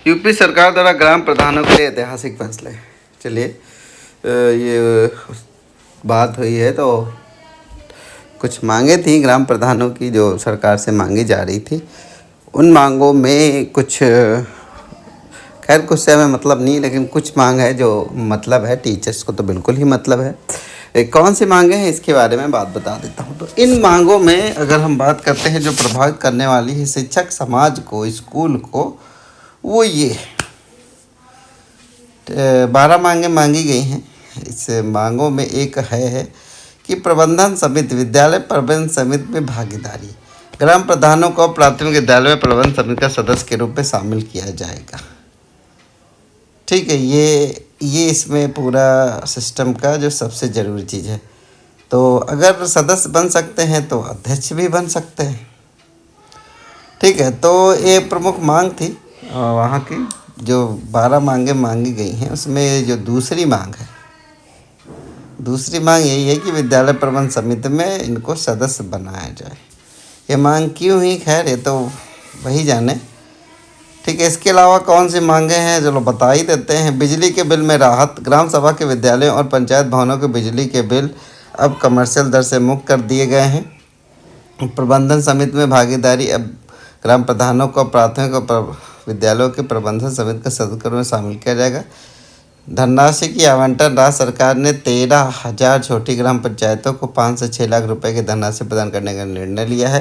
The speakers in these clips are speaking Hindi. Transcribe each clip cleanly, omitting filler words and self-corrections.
यूपी सरकार द्वारा ग्राम प्रधानों के लिए ऐतिहासिक फैसले। चलिए ये बात हुई है तो कुछ मांगे थी ग्राम प्रधानों की जो सरकार से मांगी जा रही थी। उन मांगों में कुछ खैर कुछ से हमें मतलब नहीं, लेकिन कुछ मांग है जो मतलब है। टीचर्स को तो बिल्कुल ही मतलब है। कौन सी मांगे हैं इसके बारे में बात बता देता हूँ। तो इन मांगों में अगर हम बात करते हैं जो प्रभावित करने वाली है शिक्षक समाज को, स्कूल को, वो ये 12 मांगें मांगी गई हैं। इस मांगों में एक है कि प्रबंधन समिति, विद्यालय प्रबंधन समिति में भागीदारी। ग्राम प्रधानों को प्राथमिक विद्यालय में प्रबंधन समिति का सदस्य के रूप में शामिल किया जाएगा। ठीक है, ये इसमें पूरा सिस्टम का जो सबसे ज़रूरी चीज़ है। तो अगर सदस्य बन सकते हैं तो अध्यक्ष भी बन सकते हैं। ठीक है, तो ये प्रमुख मांग थी वहाँ की। जो 12 मांगें मांगी गई हैं उसमें जो दूसरी मांग है, दूसरी मांग यही है कि विद्यालय प्रबंधन समिति में इनको सदस्य बनाया जाए। ये मांग क्यों हुई, खैर ये तो वही जाने। ठीक है, इसके अलावा कौन सी मांगें हैं चलो बता ही देते हैं। बिजली के बिल में राहत। ग्राम सभा के विद्यालयों और पंचायत भवनों के बिजली के बिल अब कमर्शियल दर से मुक्त कर दिए गए हैं। प्रबंधन समिति में भागीदारी। अब ग्राम प्रधानों को प्राथमिक विद्यालयों के प्रबंधन समिति के सदस्य में शामिल किया जाएगा। धनराशि की आवंटन। राज्य सरकार ने 13,000 छोटी ग्राम पंचायतों को 5 से 6 लाख रुपए की धनराशि प्रदान करने का निर्णय लिया है।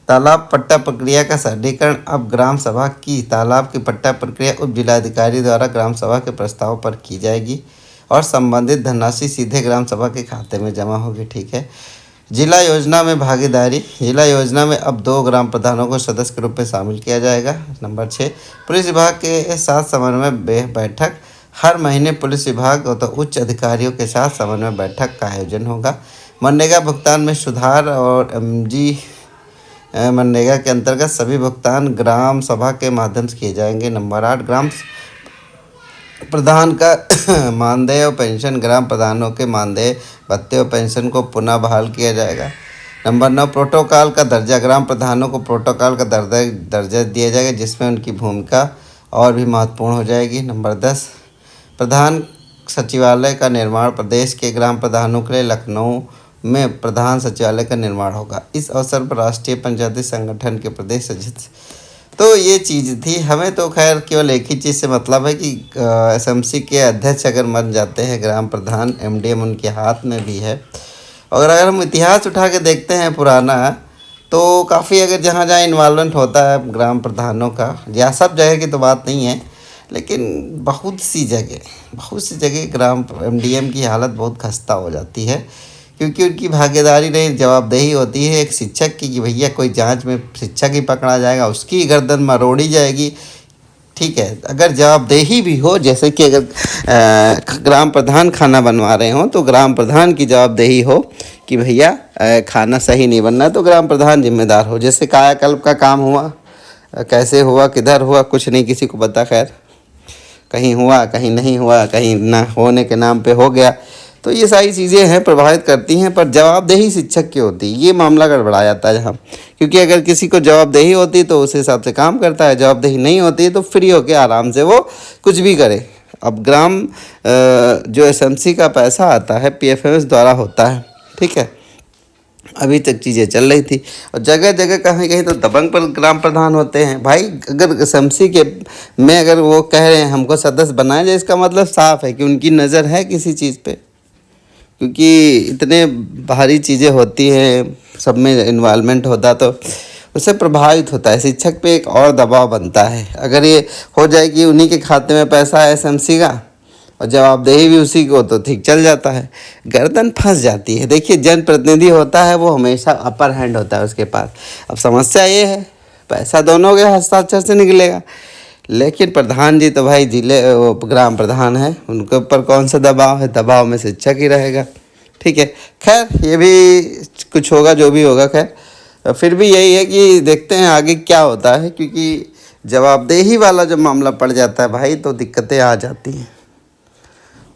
तालाब पट्टा प्रक्रिया का सरलीकरण। अब ग्राम सभा की तालाब की पट्टा प्रक्रिया उप जिलाधिकारी द्वारा ग्राम सभा के प्रस्ताव पर की जाएगी और संबंधित धनराशि सीधे ग्राम सभा के खाते में जमा होगी। ठीक है। जिला योजना में भागीदारी। जिला योजना में अब 2 ग्राम प्रधानों को सदस्य के रूप में शामिल किया जाएगा। नंबर 6, पुलिस विभाग के साथ समन्वय बैठक। हर महीने पुलिस विभाग और तो उच्च अधिकारियों के साथ समन्वय बैठक का आयोजन होगा। मनरेगा भुगतान में सुधार और MG मनरेगा के अंतर्गत सभी भुगतान ग्राम सभा के माध्यम से किए जाएंगे। नंबर 8, ग्राम प्रधान का मानदेय और पेंशन। ग्राम प्रधानों के मानदेय, भत्ते और पेंशन को पुनः बहाल किया जाएगा। नंबर 9, प्रोटोकॉल का दर्जा। ग्राम प्रधानों को प्रोटोकॉल का दर्जा दिया जाएगा जिसमें उनकी भूमिका और भी महत्वपूर्ण हो जाएगी। नंबर 10, प्रधान सचिवालय का निर्माण। प्रदेश के ग्राम प्रधानों के लिए लखनऊ में प्रधान सचिवालय का निर्माण होगा। इस अवसर पर राष्ट्रीय पंचायती संगठन के प्रदेश सचिव। तो ये चीज़ थी। हमें तो खैर केवल एक ही चीज़ से मतलब है कि SMC के अध्यक्ष अगर बन जाते हैं ग्राम प्रधान, MDM उनके हाथ में भी है। और अगर हम इतिहास उठा के देखते हैं पुराना, तो काफ़ी अगर जहाँ जहाँ इन्वॉल्वमेंट होता है ग्राम प्रधानों का, या सब जगह की तो बात नहीं है, लेकिन बहुत सी जगह ग्राम MDM की हालत बहुत खस्ता हो जाती है, क्योंकि उनकी भागीदारी नहीं, जवाबदेही होती है एक शिक्षक की कि भैया कोई जांच में शिक्षक ही पकड़ा जाएगा, उसकी गर्दन मरोड़ी जाएगी। ठीक है, अगर जवाबदेही भी हो, जैसे कि अगर ग्राम प्रधान खाना बनवा रहे हों तो ग्राम प्रधान की जवाबदेही हो कि भैया खाना सही नहीं बनना तो ग्राम प्रधान जिम्मेदार हो। जैसे कायाकल्प का काम हुआ, कैसे हुआ, किधर हुआ, कुछ नहीं किसी को पता। खैर कहीं हुआ, कहीं नहीं हुआ, कहीं ना होने के नाम पे हो गया। तो ये सारी चीज़ें हैं, प्रभावित करती हैं। पर जवाबदेही शिक्षक की होती है, ये मामला गड़बड़ा जाता है जहाँ, क्योंकि अगर किसी को जवाबदेही होती तो उस हिसाब से काम करता है, जवाबदेही नहीं होती है तो फ्री होकर आराम से वो कुछ भी करे। अब ग्राम जो SMC का पैसा आता है PFMS द्वारा होता है। ठीक है, अभी तक चीज़ें चल रही थी और जगह जगह कहीं कहीं तो दबंग पर ग्राम प्रधान होते हैं। भाई अगर SMC के में अगर वो कह रहे हैं हमको सदस्य बनाया जाए, इसका मतलब साफ है कि उनकी नज़र है किसी चीज़ पे, क्योंकि इतने भारी चीज़ें होती हैं, सब में इन्वॉल्वमेंट होता तो उससे प्रभावित होता है। शिक्षक पे एक और दबाव बनता है। अगर ये हो जाए कि उन्हीं के खाते में पैसा है SMC का और जवाबदेही भी उसी को, तो ठीक चल जाता है, गर्दन फंस जाती है। देखिए जनप्रतिनिधि होता है वो हमेशा अपर हैंड होता है उसके पास। अब समस्या ये है पैसा दोनों के हस्ताक्षर से निकलेगा, लेकिन प्रधान जी तो भाई वो ग्राम प्रधान है, उनके ऊपर कौन सा दबाव है, दबाव में शिक्षक ही रहेगा। ठीक है, खैर ये भी कुछ होगा जो भी होगा। खैर फिर भी यही है कि देखते हैं आगे क्या होता है, क्योंकि जवाबदेही वाला जब मामला पड़ जाता है भाई तो दिक्कतें आ जाती हैं।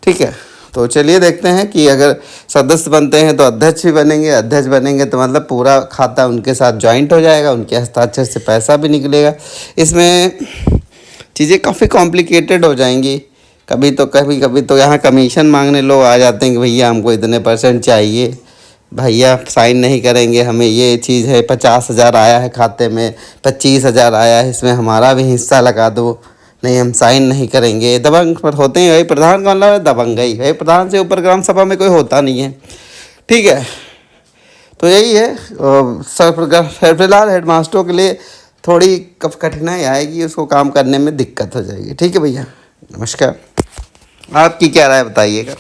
ठीक है, तो चलिए देखते हैं कि अगर सदस्य बनते हैं तो अध्यक्ष भी बनेंगे, अध्यक्ष बनेंगे तो मतलब पूरा खाता उनके साथ जॉइंट हो जाएगा, उनके हस्ताक्षर से पैसा भी निकलेगा। इसमें चीज़ें काफ़ी कॉम्प्लिकेटेड हो जाएंगी। कभी तो यहाँ कमीशन मांगने लोग आ जाते हैं कि भैया हमको इतने % चाहिए, भैया साइन नहीं करेंगे, हमें ये चीज़ है 50,000 आया है खाते में, 25,000 आया है, इसमें हमारा भी हिस्सा लगा दो, नहीं हम साइन नहीं करेंगे। दबंग पर होते हैं भाई, प्रधान का मतलब है दबंगई भाई, प्रधान से ऊपर ग्राम सभा में कोई होता नहीं है। ठीक है, तो यही है। सर फिलहाल हेड मास्टरों के लिए थोड़ी कठिनाई आएगी, उसको काम करने में दिक्कत हो जाएगी। ठीक है भैया, नमस्कार। आपकी क्या राय बताइएगा।